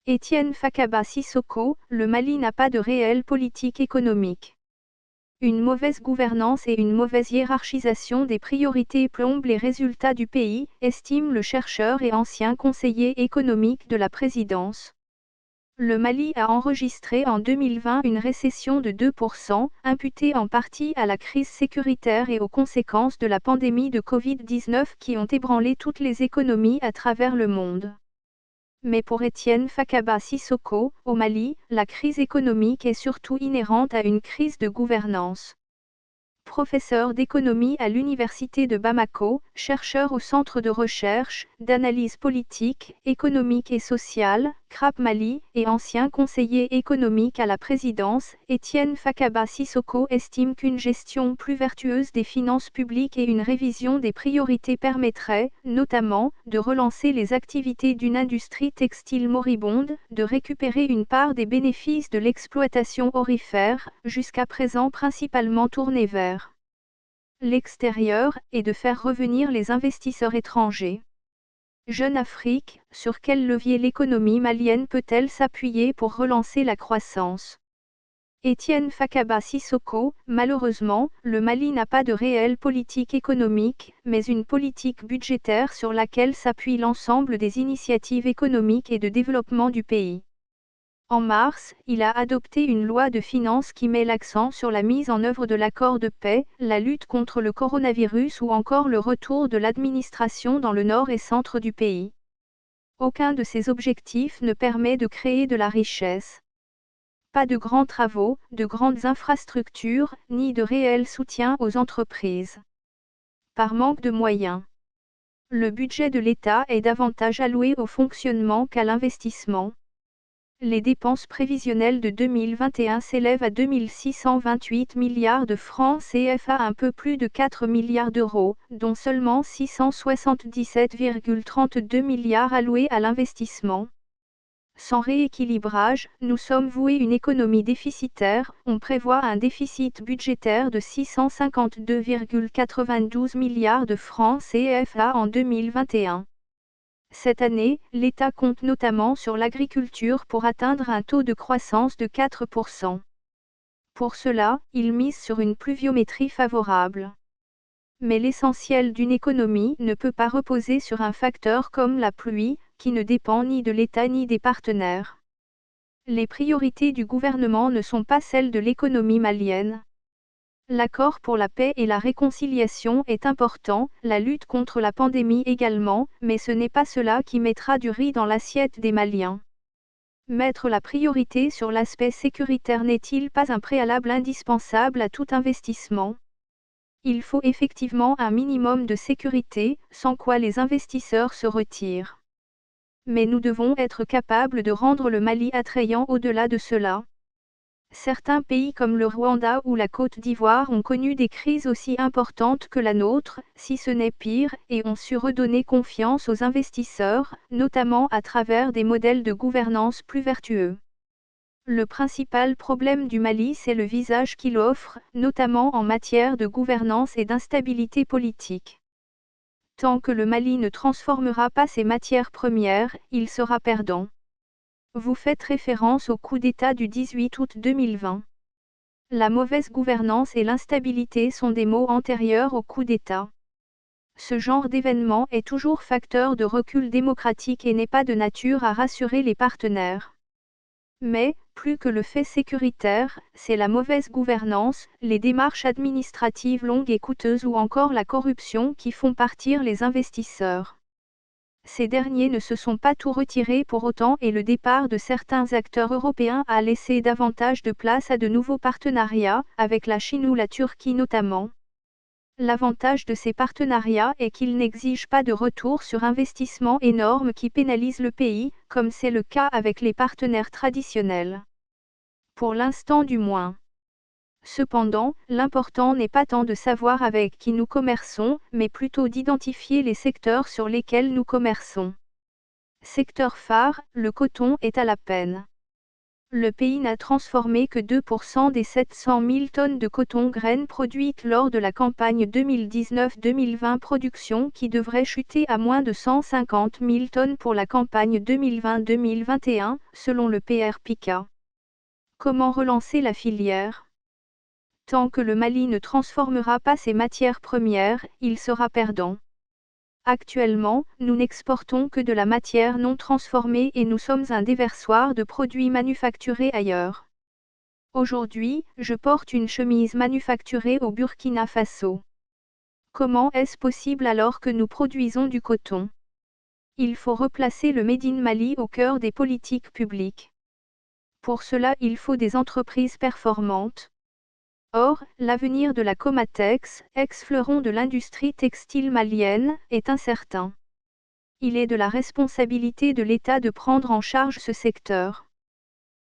Étienne Fakaba Sissoko, le Mali n'a pas de réelle politique économique. Une mauvaise gouvernance et une mauvaise hiérarchisation des priorités plombent les résultats du pays, estime le chercheur et ancien conseiller économique de la présidence. Le Mali a enregistré en 2020 une récession de 2%, imputée en partie à la crise sécuritaire et aux conséquences de la pandémie de Covid-19 qui ont ébranlé toutes les économies à travers le monde. Mais pour Étienne Fakaba Sissoko, au Mali, la crise économique est surtout inhérente à une crise de gouvernance. Professeur d'économie à l'Université de Bamako, chercheur au Centre de recherche, d'analyse politique, économique et sociale, CRAP Mali, et ancien conseiller économique à la présidence, Étienne Fakaba Sissoko estime qu'une gestion plus vertueuse des finances publiques et une révision des priorités permettraient, notamment, de relancer les activités d'une industrie textile moribonde, de récupérer une part des bénéfices de l'exploitation aurifère, jusqu'à présent principalement tournée vers l'extérieur, et de faire revenir les investisseurs étrangers. Jeune Afrique, sur quel levier l'économie malienne peut-elle s'appuyer pour relancer la croissance? Étienne Fakaba Sissoko, malheureusement, le Mali n'a pas de réelle politique économique, mais une politique budgétaire sur laquelle s'appuie l'ensemble des initiatives économiques et de développement du pays. En mars, il a adopté une loi de finances qui met l'accent sur la mise en œuvre de l'accord de paix, la lutte contre le coronavirus ou encore le retour de l'administration dans le nord et centre du pays. Aucun de ces objectifs ne permet de créer de la richesse. Pas de grands travaux, de grandes infrastructures, ni de réel soutien aux entreprises. Par manque de moyens. Le budget de l'État est davantage alloué au fonctionnement qu'à l'investissement. Les dépenses prévisionnelles de 2021 s'élèvent à 2 628 milliards de francs CFA, un peu plus de 4 milliards d'euros, dont seulement 677,32 milliards alloués à l'investissement. Sans rééquilibrage, nous sommes voués à une économie déficitaire, on prévoit un déficit budgétaire de 652,92 milliards de francs CFA en 2021. Cette année, l'État compte notamment sur l'agriculture pour atteindre un taux de croissance de 4%. Pour cela, il mise sur une pluviométrie favorable. Mais l'essentiel d'une économie ne peut pas reposer sur un facteur comme la pluie, qui ne dépend ni de l'État ni des partenaires. Les priorités du gouvernement ne sont pas celles de l'économie malienne. L'accord pour la paix et la réconciliation est important, la lutte contre la pandémie également, mais ce n'est pas cela qui mettra du riz dans l'assiette des Maliens. Mettre la priorité sur l'aspect sécuritaire n'est-il pas un préalable indispensable à tout investissement? Il faut effectivement un minimum de sécurité, sans quoi les investisseurs se retirent. Mais nous devons être capables de rendre le Mali attrayant au-delà de cela. Certains pays comme le Rwanda ou la Côte d'Ivoire ont connu des crises aussi importantes que la nôtre, si ce n'est pire, et ont su redonner confiance aux investisseurs, notamment à travers des modèles de gouvernance plus vertueux. Le principal problème du Mali, c'est le visage qu'il offre, notamment en matière de gouvernance et d'instabilité politique. Tant que le Mali ne transformera pas ses matières premières, il sera perdant. Vous faites référence au coup d'État du 18 août 2020. La mauvaise gouvernance et l'instabilité sont des mots antérieurs au coup d'État. Ce genre d'événement est toujours facteur de recul démocratique et n'est pas de nature à rassurer les partenaires. Mais, plus que le fait sécuritaire, c'est la mauvaise gouvernance, les démarches administratives longues et coûteuses ou encore la corruption qui font partir les investisseurs. Ces derniers ne se sont pas tout retirés pour autant et le départ de certains acteurs européens a laissé davantage de place à de nouveaux partenariats, avec la Chine ou la Turquie notamment. L'avantage de ces partenariats est qu'ils n'exigent pas de retour sur investissement énorme qui pénalise le pays, comme c'est le cas avec les partenaires traditionnels. Pour l'instant du moins. Cependant, l'important n'est pas tant de savoir avec qui nous commerçons, mais plutôt d'identifier les secteurs sur lesquels nous commerçons. Secteur phare, le coton est à la peine. Le pays n'a transformé que 2% des 700 000 tonnes de coton-graines produites lors de la campagne 2019-2020, production qui devrait chuter à moins de 150 000 tonnes pour la campagne 2020-2021, selon le PR-PICA. Comment relancer la filière? Tant que le Mali ne transformera pas ses matières premières, il sera perdant. Actuellement, nous n'exportons que de la matière non transformée et nous sommes un déversoir de produits manufacturés ailleurs. Aujourd'hui, je porte une chemise manufacturée au Burkina Faso. Comment est-ce possible alors que nous produisons du coton? Il faut replacer le Made in Mali au cœur des politiques publiques. Pour cela, il faut des entreprises performantes. Or, l'avenir de la Comatex, ex-fleuron de l'industrie textile malienne, est incertain. Il est de la responsabilité de l'État de prendre en charge ce secteur.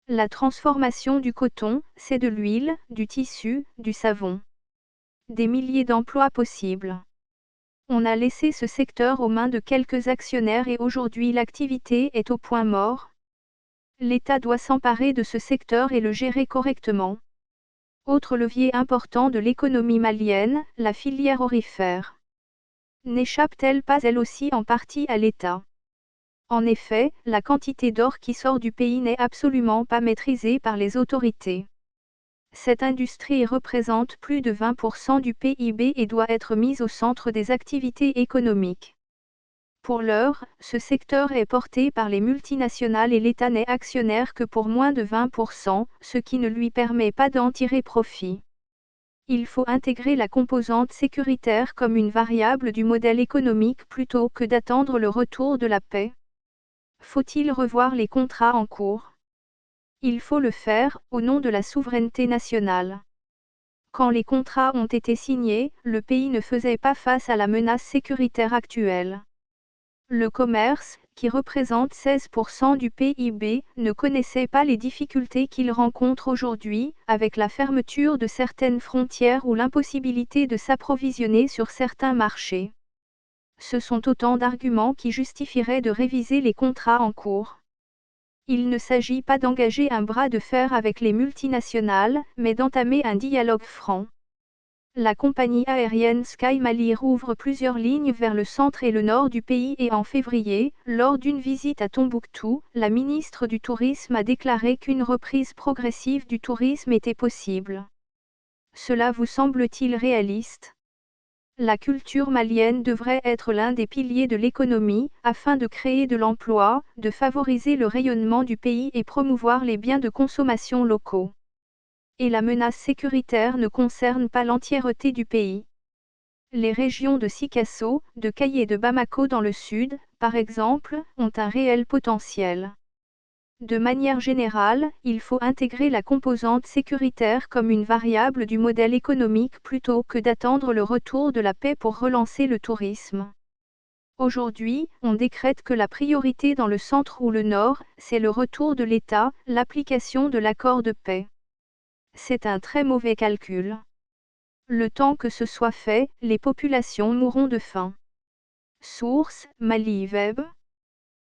La transformation du coton, c'est de l'huile, du tissu, du savon. Des milliers d'emplois possibles. On a laissé ce secteur aux mains de quelques actionnaires et aujourd'hui l'activité est au point mort. L'État doit s'emparer de ce secteur et le gérer correctement. Autre levier important de l'économie malienne, la filière aurifère. N'échappe-t-elle pas elle aussi en partie à l'État? En effet, la quantité d'or qui sort du pays n'est absolument pas maîtrisée par les autorités. Cette industrie représente plus de 20% du PIB et doit être mise au centre des activités économiques. Pour l'heure, ce secteur est porté par les multinationales et l'État n'est actionnaire que pour moins de 20%, ce qui ne lui permet pas d'en tirer profit. Il faut intégrer la composante sécuritaire comme une variable du modèle économique plutôt que d'attendre le retour de la paix. Faut-il revoir les contrats en cours? Il faut le faire, au nom de la souveraineté nationale. Quand les contrats ont été signés, le pays ne faisait pas face à la menace sécuritaire actuelle. Le commerce, qui représente 16% du PIB, ne connaissait pas les difficultés qu'il rencontre aujourd'hui, avec la fermeture de certaines frontières ou l'impossibilité de s'approvisionner sur certains marchés. Ce sont autant d'arguments qui justifieraient de réviser les contrats en cours. Il ne s'agit pas d'engager un bras de fer avec les multinationales, mais d'entamer un dialogue franc. La compagnie aérienne Sky Mali rouvre plusieurs lignes vers le centre et le nord du pays et en février, lors d'une visite à Tombouctou, la ministre du Tourisme a déclaré qu'une reprise progressive du tourisme était possible. Cela vous semble-t-il réaliste? La culture malienne devrait être l'un des piliers de l'économie, afin de créer de l'emploi, de favoriser le rayonnement du pays et promouvoir les biens de consommation locaux. Et la menace sécuritaire ne concerne pas l'entièreté du pays. Les régions de Sikasso, de Kayi et de Bamako dans le sud, par exemple, ont un réel potentiel. De manière générale, il faut intégrer la composante sécuritaire comme une variable du modèle économique plutôt que d'attendre le retour de la paix pour relancer le tourisme. Aujourd'hui, on décrète que la priorité dans le centre ou le nord, c'est le retour de l'État, l'application de l'accord de paix. C'est un très mauvais calcul. Le temps que ce soit fait, les populations mourront de faim. Source: Mali Web.